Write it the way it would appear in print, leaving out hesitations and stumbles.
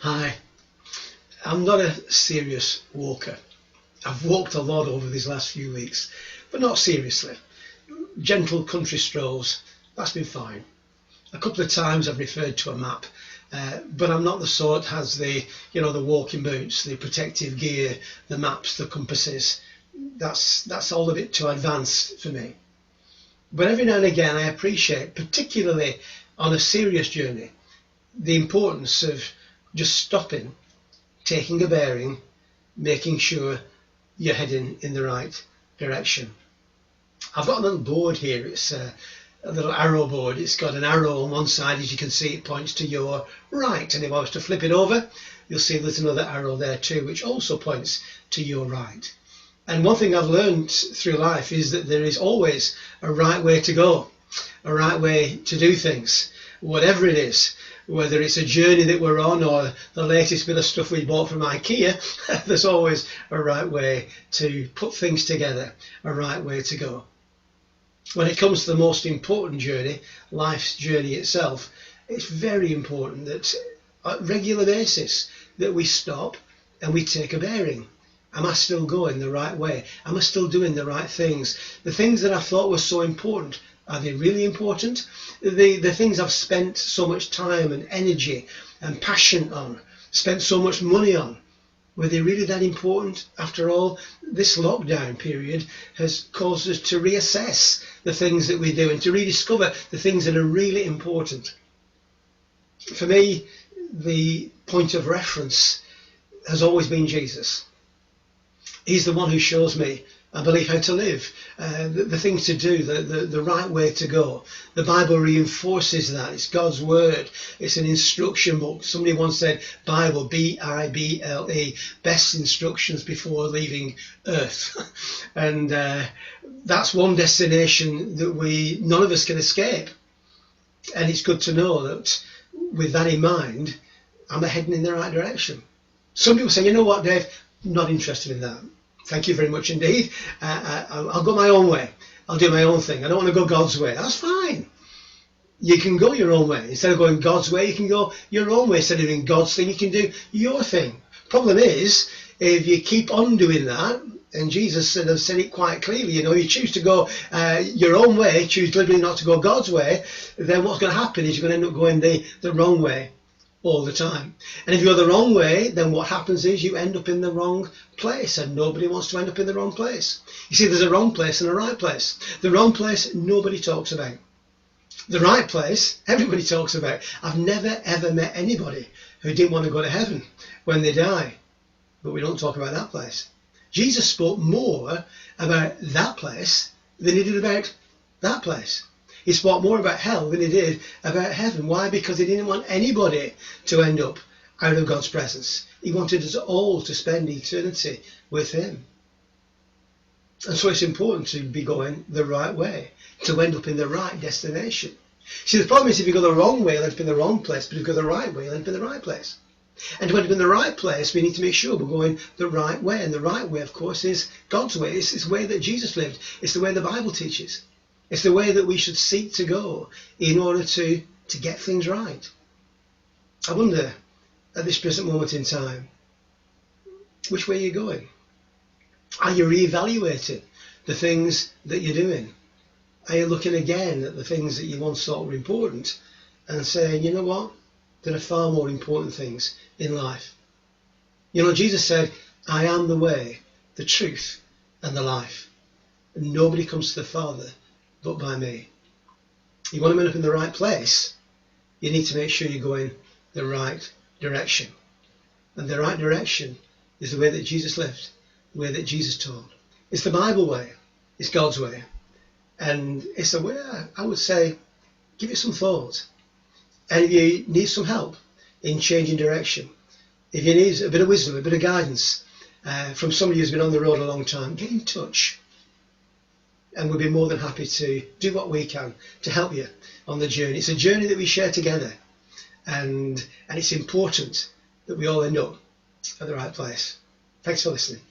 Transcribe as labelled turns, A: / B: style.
A: Hi, I'm not a serious walker. I've walked a lot over these last few weeks, but not seriously. Gentle country strolls, that's been fine. A couple of times I've referred to a map, but I'm not the sort has the walking boots, the protective gear, the maps, the compasses. That's all a bit too advanced for me. But every now and again I appreciate, particularly on a serious journey, the importance of just stopping, taking a bearing, making sure you're heading in the right direction. I've got a little board here. It's a little arrow board. It's got an arrow on one side. As you can see, it points to your right, and if I was to flip it over, you'll see there's another arrow there too, which also points to your right. And one thing I've learned through life is that there is always a right way to go, a right way to do things, whatever it is. Whether it's a journey that we're on or the latest bit of stuff we bought from IKEA, there's always a right way to put things together, a right way to go. When it comes to the most important journey, life's journey itself, it's very important that on a regular basis that we stop and we take a bearing. Am I still going the right way? Am I still doing the right things? The things that I thought were so important, are they really important? The things I've spent so much time and energy and passion on, spent so much money on, were they really that important? After all, this lockdown period has caused us to reassess the things that we do and to rediscover the things that are really important. For me, the point of reference has always been Jesus. He's the one who shows me, I believe, how to live, the things to do, the right way to go. The Bible reinforces that. It's God's word. It's an instruction book. Somebody once said Bible, B-I-B-L-E, best instructions before leaving earth. And that's one destination that none of us can escape. And it's good to know that with that in mind, I'm heading in the right direction. Some people say, you know what, Dave, not interested in that. Thank you very much indeed. I'll go my own way. I'll do my own thing. I don't want to go God's way. That's fine. You can go your own way. Instead of going God's way, you can go your own way. Instead of doing God's thing, you can do your thing. Problem is, if you keep on doing that, and Jesus said it quite clearly, you choose to go your own way, choose deliberately not to go God's way, then what's going to happen is you're going to end up going the wrong way all the time. And if you go the wrong way, then what happens is you end up in the wrong place, and nobody wants to end up in the wrong place. You see, there's a wrong place and a right place. The wrong place nobody talks about. The right place everybody talks about. I've never ever met anybody who didn't want to go to heaven when they die, but we don't talk about that place. Jesus spoke more about that place than he did about that place. He spoke more about hell than he did about heaven. Why? Because he didn't want anybody to end up out of God's presence. He wanted us all to spend eternity with him. And so it's important to be going the right way, to end up in the right destination. See, the problem is if you go the wrong way, you'll end up in the wrong place, but if you go the right way, you'll end up in the right place. And to end up in the right place, we need to make sure we're going the right way. And the right way, of course, is God's way. It's the way that Jesus lived. It's the way the Bible teaches. It's the way that we should seek to go in order to get things right. I wonder, at this present moment in time, which way you're going. Are you reevaluating the things that you're doing? Are you looking again at the things that you once thought were important and saying, you know what, there are far more important things in life? Jesus said, I am the way, the truth, and the life. And nobody comes to the Father but by me. You want to end up in the right place, you need to make sure you're going the right direction. And the right direction is the way that Jesus lived, the way that Jesus taught. It's the Bible way. It's God's way. And it's a way, I would say, give it some thought. And if you need some help in changing direction, if you need a bit of wisdom, a bit of guidance from somebody who's been on the road a long time, get in touch. And we'll be more than happy to do what we can to help you on the journey. It's a journey that we share together. And it's important that we all end up at the right place. Thanks for listening.